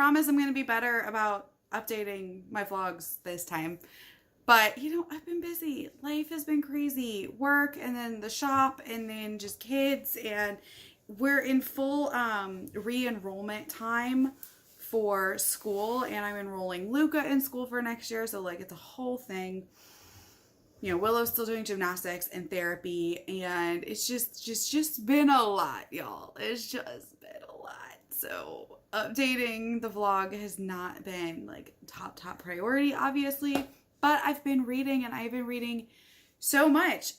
promise I'm going to be better about updating my vlogs this time. But, you know, I've been busy. Life has been crazy. Work, and then the shop, and then just kids. And we're in full re-enrollment time for school. And I'm enrolling Luca in school for next year. So, like, it's a whole thing. You know, Willow's still doing gymnastics and therapy. And it's just been a lot, y'all. It's just been a lot. So, updating the vlog has not been, like, top priority, obviously. But I've been reading, and I've been reading so much.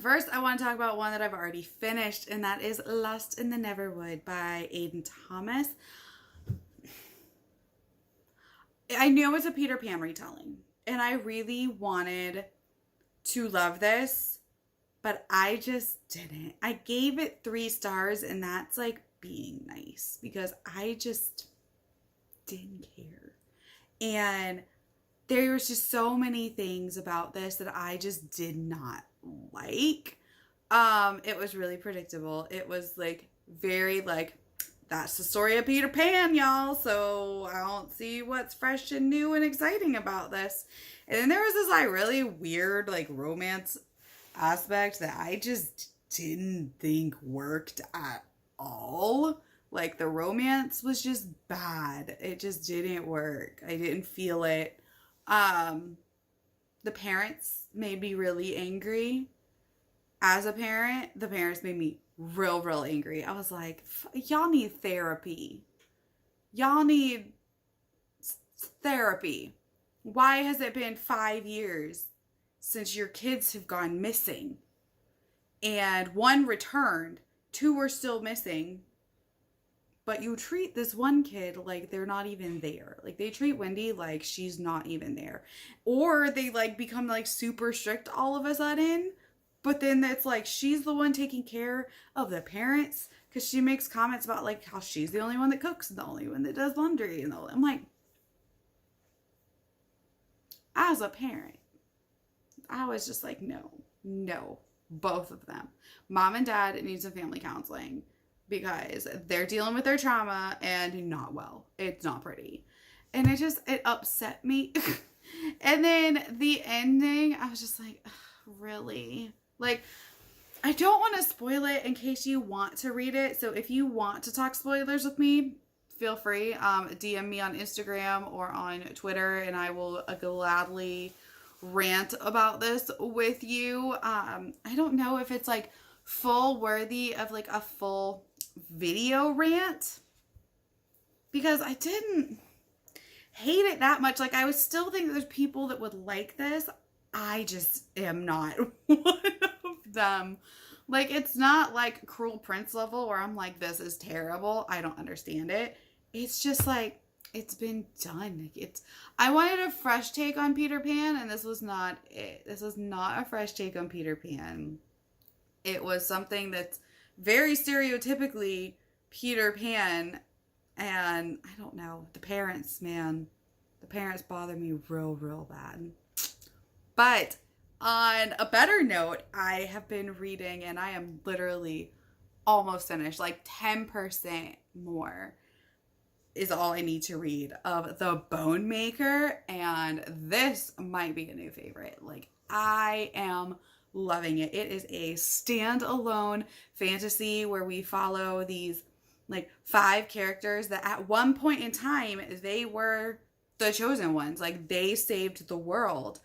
First, I want to talk about one that I've already finished, and that is Lust in the Neverwood by Aiden Thomas. I know it's a Peter Pan retelling, and I really wanted to love this, but I just didn't. I gave it 3 stars, and that's like being nice, because I just didn't care. And there was just so many things about this that I just did not like. It was really predictable. It was like very like, that's the story of Peter Pan, y'all. So I don't see what's fresh and new and exciting about this. And then there was this like really weird like romance aspect that I just didn't think worked at all. Like the romance was just bad. It just didn't work. I didn't feel it. The parents made me really angry. As a parent, the parents made me real angry. I was like, y'all need therapy. Y'all need therapy. Why has it been 5 years since your kids have gone missing? And 1 returned, 2 were still missing. But you treat this one kid like they're not even there. Like, they treat Wendy like she's not even there. Or they, like, become, like, super strict all of a sudden. But then it's, like, she's the one taking care of the parents. Because she makes comments about, like, how she's the only one that cooks and the only one that does laundry. And all. I'm like, as a parent, I was just like, no. Both of them. Mom and dad need some family counseling. Because they're dealing with their trauma and not well. It's not pretty. And it upset me. And then the ending, I was just like, really? Like, I don't want to spoil it in case you want to read it. So if you want to talk spoilers with me, feel free. DM me on Instagram or on Twitter, and I will gladly rant about this with you. I don't know if it's like full worthy of like a full video rant, because I didn't hate it that much. Like, I would still think there's people that would like this. I just am not one of them. Like, it's not like Cruel Prince level where I'm like, this is terrible, I don't understand it. It's just like, it's been done. I wanted a fresh take on Peter Pan, and this was not it. This was not a fresh take on Peter Pan. It was something that's very stereotypically Peter Pan, and I don't know, the parents, man. The parents bother me real bad. But on a better note, I have been reading, and I am literally almost finished, like 10% more is all I need to read of The Bone Maker, and this might be a new favorite. Like, I am loving it. It is a standalone fantasy where we follow these like 5 characters that at one point in time, they were the chosen ones. Like, they saved the world,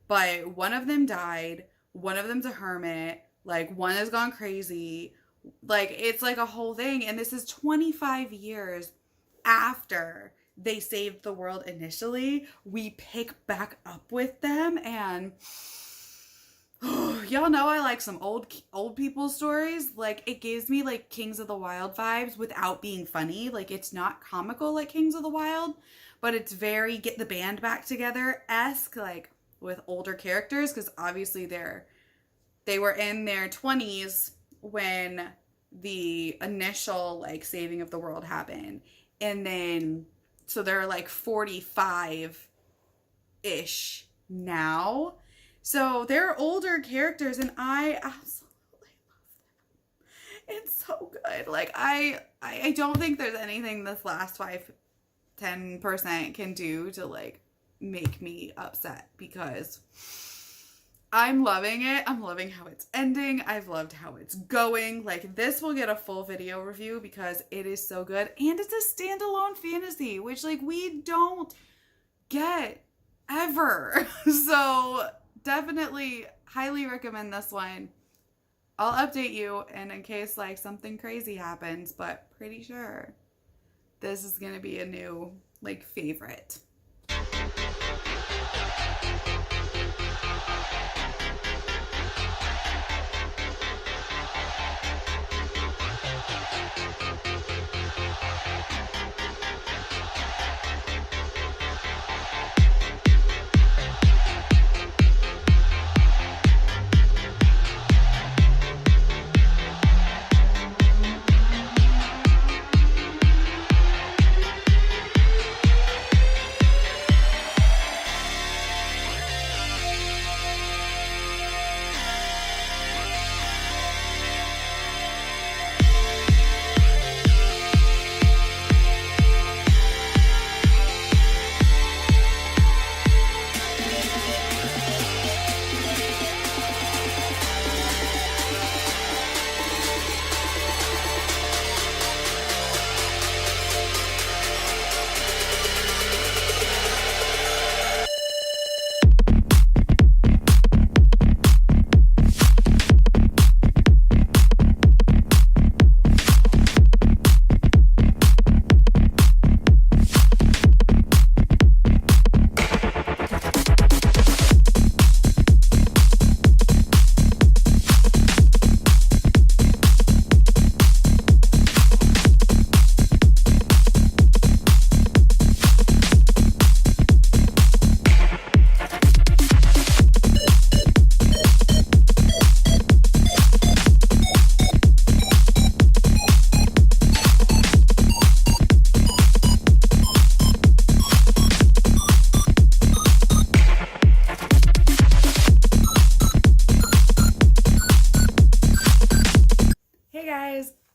but one of them died. One of them's a hermit. Like, one has gone crazy. Like, it's like a whole thing. And this is 25 years after they saved the world initially. We pick back up with them, and y'all know I like some old people stories. Like, it gives me like Kings of the Wild vibes without being funny. Like, it's not comical like Kings of the Wild, but it's very get the band back together-esque, like with older characters, because obviously they were in their 20s when the initial like saving of the world happened. And then so they're like 45-ish now. So they're older characters, and I absolutely love them. It's so good. Like I don't think there's anything this last 10% can do to like make me upset, because I'm loving it. I'm loving how it's ending. I've loved how it's going. Like, this will get a full video review because it is so good. And it's a standalone fantasy, which like we don't get ever. So definitely highly recommend this one. I'll update you and in case like something crazy happens, but pretty sure this is going to be a new like favorite.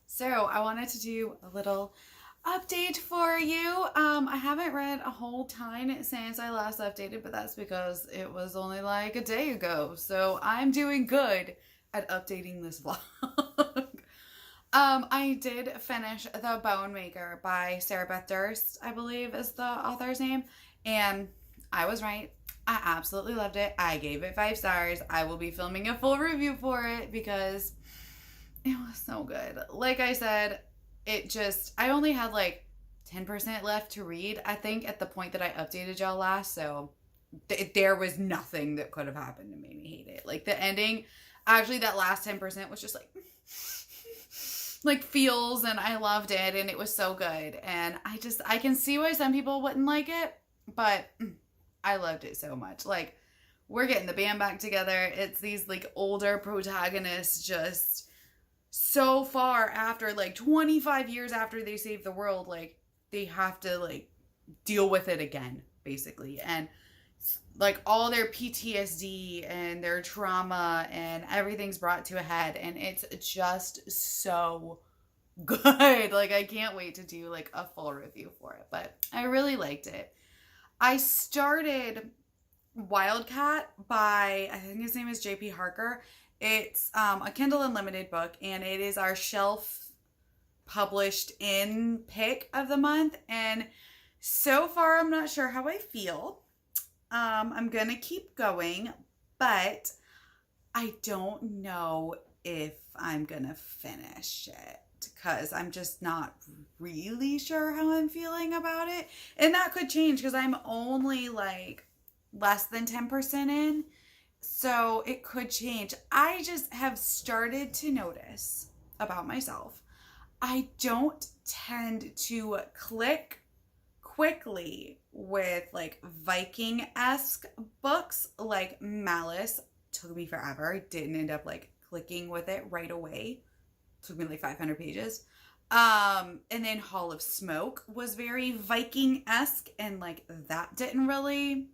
So I wanted to do a little update for you. I haven't read a whole ton since I last updated, but that's because it was only like a day ago. So I'm doing good at updating this vlog. I did finish The Bone Maker by Sarah Beth Durst, I believe is the author's name. And I was right. I absolutely loved it. I gave it 5 stars. I will be filming a full review for it because it was so good. Like I said, I only had like 10% left to read, I think, at the point that I updated y'all last. So there was nothing that could have happened to make me hate it. Like the ending, actually that last 10% was just like feels, and I loved it and it was so good. And I can see why some people wouldn't like it, but I loved it so much. Like, we're getting the band back together. It's these like older protagonists just so far after, like 25 years after they saved the world, like they have to like deal with it again, basically. And like all their PTSD and their trauma and everything's brought to a head, and it's just so good. Like, I can't wait to do like a full review for it, but I really liked it. I started Wildcat by, I think his name is J.P. Harker. It's a Kindle Unlimited book, and it is our shelf published in pick of the month. And so far, I'm not sure how I feel. I'm going to keep going, but I don't know if I'm going to finish it because I'm just not really sure how I'm feeling about it. And that could change because I'm only like less than 10% in. So it could change. I just have started to notice about myself, I don't tend to click quickly with like Viking-esque books. Like Malice took me forever. I didn't end up like clicking with it right away. It took me like 500 pages. And then Hall of Smoke was very Viking-esque, and like that didn't really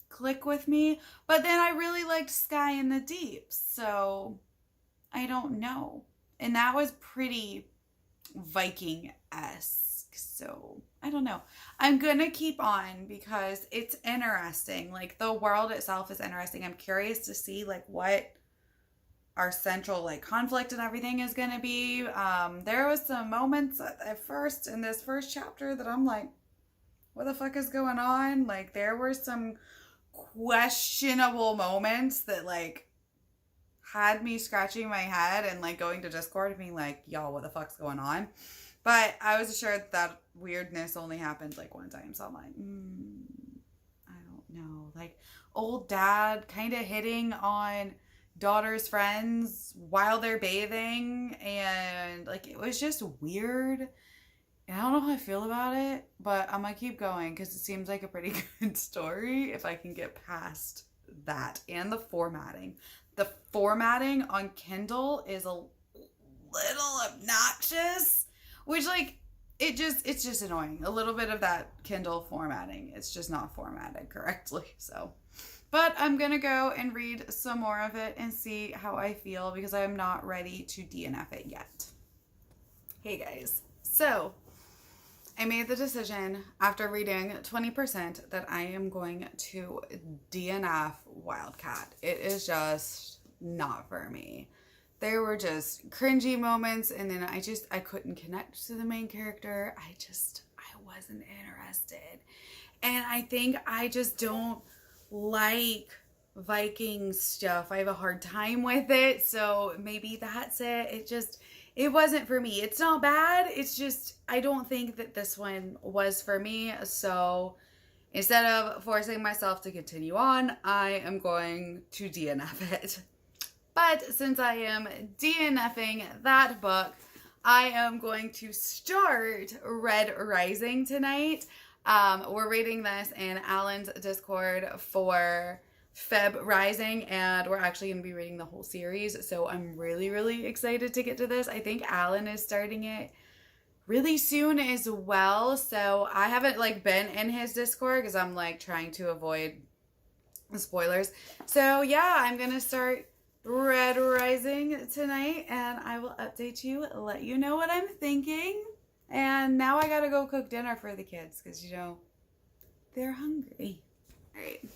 click with me. But then I really liked Sky in the Deep, so I don't know. And that was pretty Viking-esque. So, I don't know. I'm going to keep on because it's interesting. Like, the world itself is interesting. I'm curious to see, like, what our central, like, conflict and everything is going to be. There was some moments at first in this first chapter that I'm like, what the fuck is going on? Like, there were some questionable moments that, like, had me scratching my head and, like, going to Discord and being like, y'all, what the fuck's going on? But I was assured that weirdness only happened, like, one time. So I'm like, I don't know. Like, old dad kind of hitting on daughter's friends while they're bathing. And, like, it was just weird. And I don't know how I feel about it, but I'm going to keep going because it seems like a pretty good story if I can get past that. And the formatting. The formatting on Kindle is a little obnoxious, which, like, it's just annoying. A little bit of that Kindle formatting. It's just not formatted correctly, so. But I'm going to go and read some more of it and see how I feel because I'm not ready to DNF it yet. Hey, guys. So, I made the decision after reading 20% that I am going to DNF Wildcat. It is just not for me. There were just cringy moments and then I couldn't connect to the main character. I wasn't interested. And I think I just don't like Viking stuff. I have a hard time with it. So maybe that's it. It wasn't for me. It's not bad. It's just, I don't think that this one was for me. So instead of forcing myself to continue on, I am going to DNF it. But since I am DNFing that book, I am going to start Red Rising tonight. We're reading this in Alan's Discord for Feb Rising, and we're actually going to be reading the whole series, so I'm really, really excited to get to this. I think Alan is starting it really soon as well, so I haven't, like, been in his Discord because I'm, like, trying to avoid spoilers. So, yeah, I'm going to start Red Rising tonight, and I will update you, let you know what I'm thinking. And now I gotta go cook dinner for the kids because, you know, they're hungry. All right.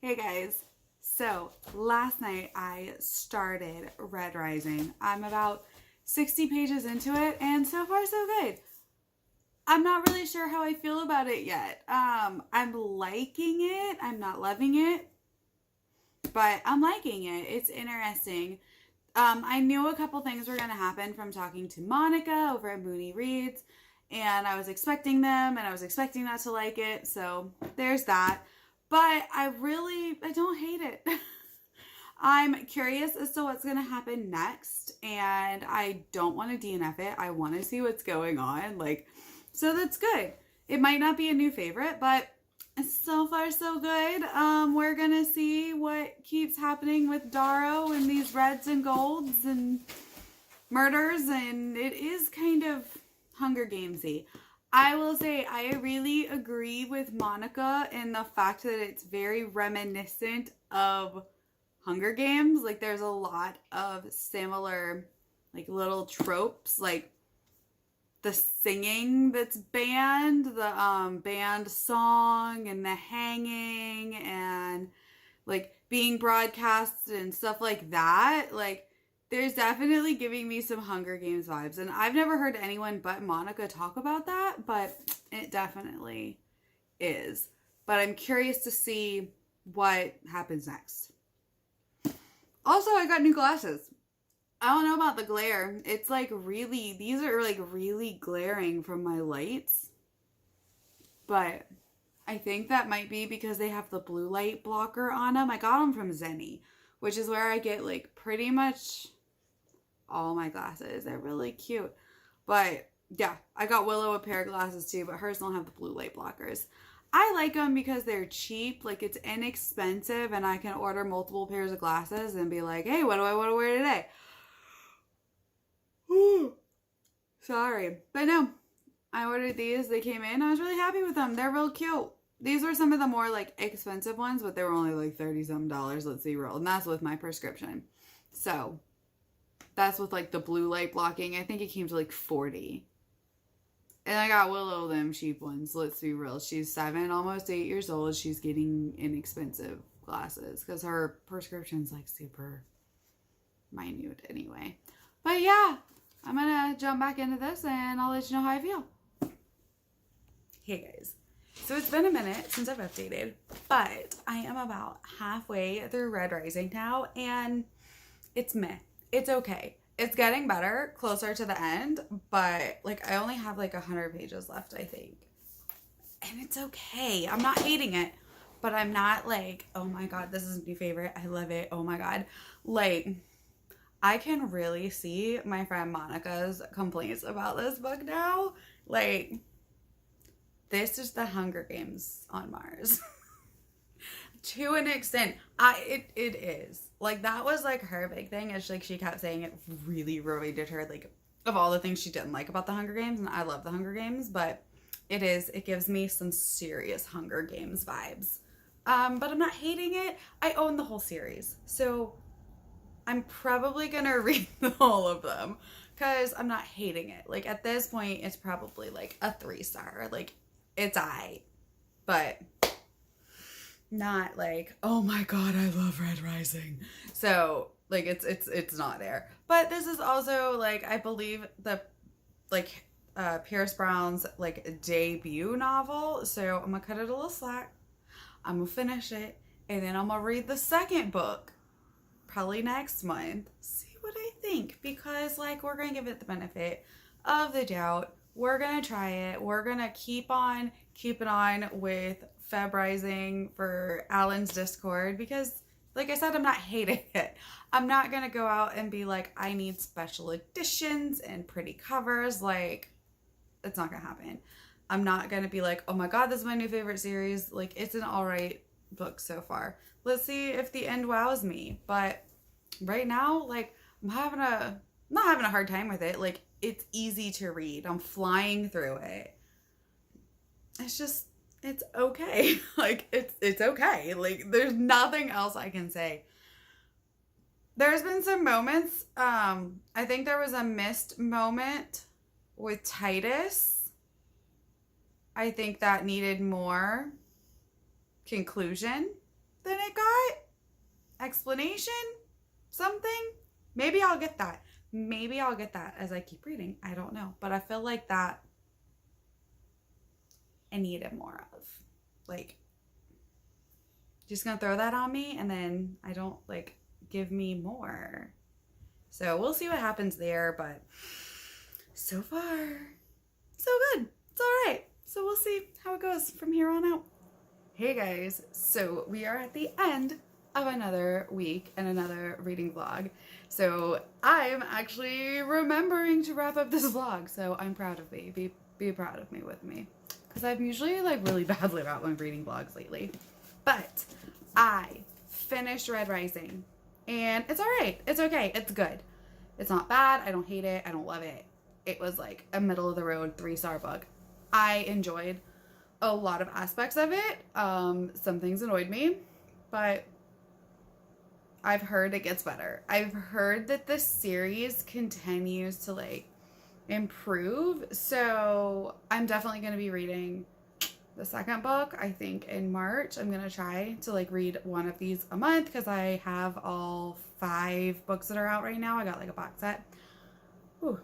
Hey, guys. So, last night I started Red Rising. I'm about 60 pages into it, and so far so good. I'm not really sure how I feel about it yet. I'm liking it. I'm not loving it, but I'm liking it. It's interesting. I knew a couple things were going to happen from talking to Monica over at Mooney Reads, and I was expecting them, and I was expecting not to like it, so there's that. But I don't hate it. I'm curious as to what's going to happen next, and I don't want to DNF it. I want to see what's going on, like, so that's good. It might not be a new favorite, but so far so good. We're gonna see what keeps happening with Darrow and these reds and golds and murders, and it is kind of Hunger Gamesy. I will say I really agree with Monica in the fact that it's very reminiscent of Hunger Games. Like, there's a lot of similar, like, little tropes, like the singing that's banned, the banned song, and the hanging, and, like, being broadcast and stuff like that. Like, there's definitely giving me some Hunger Games vibes. And I've never heard anyone but Monica talk about that, but it definitely is. But I'm curious to see what happens next. Also, I got new glasses. I don't know about the glare. It's like really, these are like really glaring from my lights. But I think that might be because they have the blue light blocker on them. I got them from Zenny, which is where I get like pretty much all my glasses. They're really cute. But yeah, I got Willow a pair of glasses too, but hers don't have the blue light blockers. I like them because they're cheap, like it's inexpensive, and I can order multiple pairs of glasses and be like, hey, what do I want to wear today? Sorry. But no, I ordered these. They came in. I was really happy with them. They're real cute. These were some of the more like expensive ones, but they were only like $30-some, let's be real. And that's with my prescription. So That's with like the blue light blocking. I think it came to like 40. And I got Willow them cheap ones. Let's be real. She's 7, almost 8 years old. She's getting inexpensive glasses because her prescription's like super minute anyway. But yeah, I'm gonna jump back into this and I'll let you know how I feel. Hey guys. So it's been a minute since I've updated, but I am about halfway through Red Rising now and it's meh. It's okay. It's getting better, closer to the end, but like I only have like 100 pages left, I think. And it's okay. I'm not hating it, but I'm not like, oh my God, this is my favorite. I love it. Oh my God. Like, I can really see my friend Monica's complaints about this book now. Like, this is the Hunger Games on Mars. To an extent, it is. Like, that was like her big thing. It's like she kept saying it really reminded her like of all the things she didn't like about the Hunger Games, and I love the Hunger Games, but it gives me some serious Hunger Games vibes. But I'm not hating it. I own the whole series, so I'm probably gonna read all of them because I'm not hating it. Like, at this point, it's probably like a 3-star. Like, it's aight, but not like, oh my God, I love Red Rising. So like it's not there. But this is also like, I believe the like Pierce Brown's like debut novel. So I'm gonna cut it a little slack. I'm gonna finish it and then I'm gonna read the second book probably next month. See what I think, because like we're gonna give it the benefit of the doubt. We're gonna try it. We're gonna keep on keeping on with Feb Rising for Alan's Discord because, like I said, I'm not hating it. I'm not gonna go out and be like, I need special editions and pretty covers. Like, it's not gonna happen. I'm not gonna be like, oh my God, this is my new favorite series. Like, it's an alright book so far. Let's see if the end wows me. But right now, like, I'm not having a hard time with it. Like, it's easy to read. I'm flying through it. It's okay. Like, it's okay. Like, there's nothing else I can say. There's been some moments. I think there was a missed moment with Titus. I think that needed more conclusion than it got. Explanation? Something? Maybe I'll get that. Maybe I'll get that as I keep reading. I don't know. But I feel like that I needed more of. Like, just gonna throw that on me and then I don't like give me more. So we'll see what happens there, but so far, so good. It's all right. So we'll see how it goes from here on out. Hey guys, so we are at the end of another week and another reading vlog. So I'm actually remembering to wrap up this vlog, so I'm proud of me. Be proud of me with me. Because I'm usually like really badly about my reading vlogs lately. But I finished Red Rising and it's alright. It's okay. It's good. It's not bad. I don't hate it. I don't love it. It was like a middle of the road 3-star book. I enjoyed a lot of aspects of it. Some things annoyed me, but I've heard it gets better. I've heard that this series continues to like improve, so I'm definitely going to be reading the second book. I think in March I'm going to try to like read one of these a month because I have all 5 books that are out right now. I got like a box set. Whew.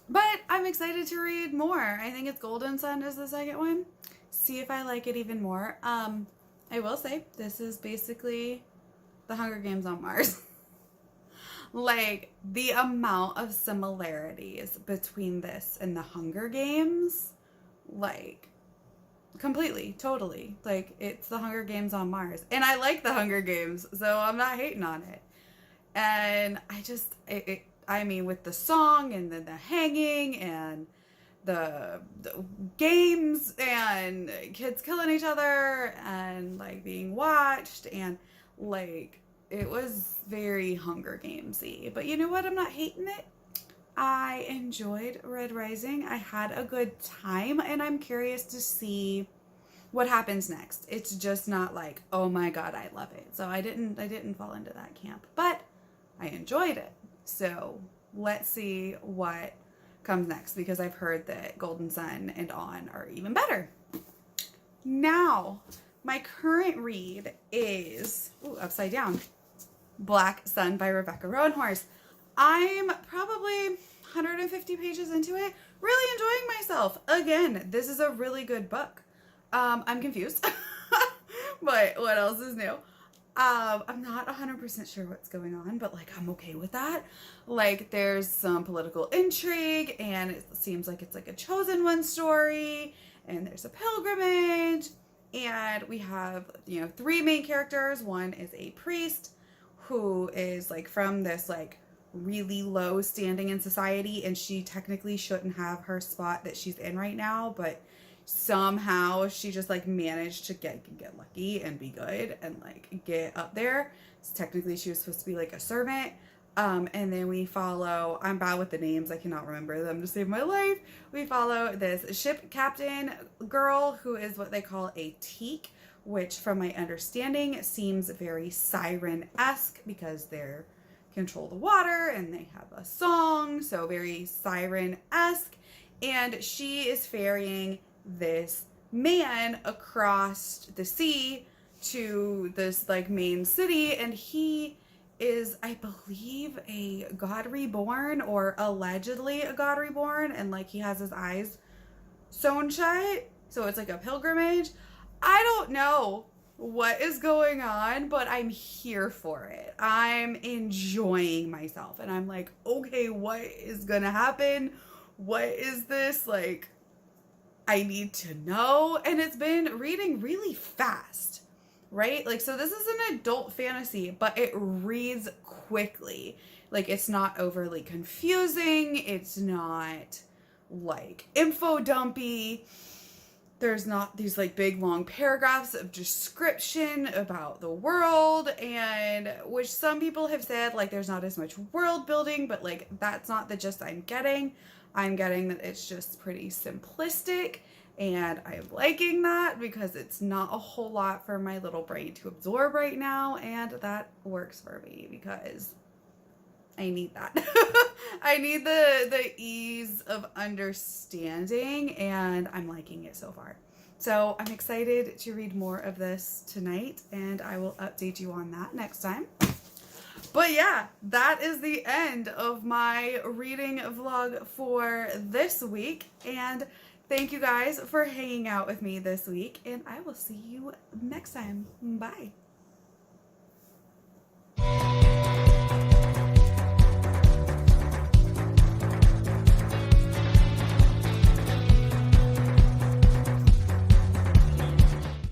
But I'm excited to read more. I think it's Golden Sun is the second one. See if I like it even more. I will say this is basically the Hunger Games on Mars. Like, the amount of similarities between this and the Hunger Games, like, completely, totally. Like, it's the Hunger Games on Mars. And I like the Hunger Games, so I'm not hating on it. And I mean, with the song and then the hanging and the games and kids killing each other and, like, being watched and, like, it was very Hunger Games-y. But you know what? I'm not hating it. I enjoyed Red Rising. I had a good time, and I'm curious to see what happens next. It's just not like, oh my God, I love it. So I didn't fall into that camp. But I enjoyed it. So let's see what comes next, because I've heard that Golden Sun and On are even better. Now, my current read is, upside down, Black Sun by Rebecca Roanhorse. I'm probably 150 pages into it, really enjoying myself. Again, this is a really good book. I'm confused, but what else is new? I'm not 100% sure what's going on, but like I'm okay with that. Like there's some political intrigue, and it seems like it's like a chosen one story, and there's a pilgrimage, and we have, you know, 3 main characters. One is a priest who is like from this like really low standing in society, and she technically shouldn't have her spot that she's in right now, but somehow she just like managed to get lucky and be good and like get up there. So technically she was supposed to be like a servant. And then we follow, I'm bad with the names, I cannot remember them to save my life. We follow this ship captain girl who is what they call a teak, which from my understanding seems very siren-esque because they're control the water and they have a song, so very siren-esque. And she is ferrying this man across the sea to this like main city, and he is, I believe, a god reborn, or allegedly a god reborn, and like he has his eyes sewn shut, so it's like a pilgrimage. I don't know what is going on, but I'm here for it. I'm enjoying myself, and I'm like, okay, what is gonna happen? What is this? Like, I need to know. And it's been reading really fast, right? Like, so this is an adult fantasy, but it reads quickly. Like, it's not overly confusing. It's not like info dumpy. There's not these like big long paragraphs of description about the world, and which some people have said like there's not as much world building, but like that's not the gist I'm getting. I'm getting that it's just pretty simplistic, and I'm liking that because it's not a whole lot for my little brain to absorb right now, and that works for me because I need that. I need the ease of understanding, and I'm liking it so far. So I'm excited to read more of this tonight, and I will update you on that next time. But yeah, that is the end of my reading vlog for this week, and thank you guys for hanging out with me this week, and I will see you next time. Bye.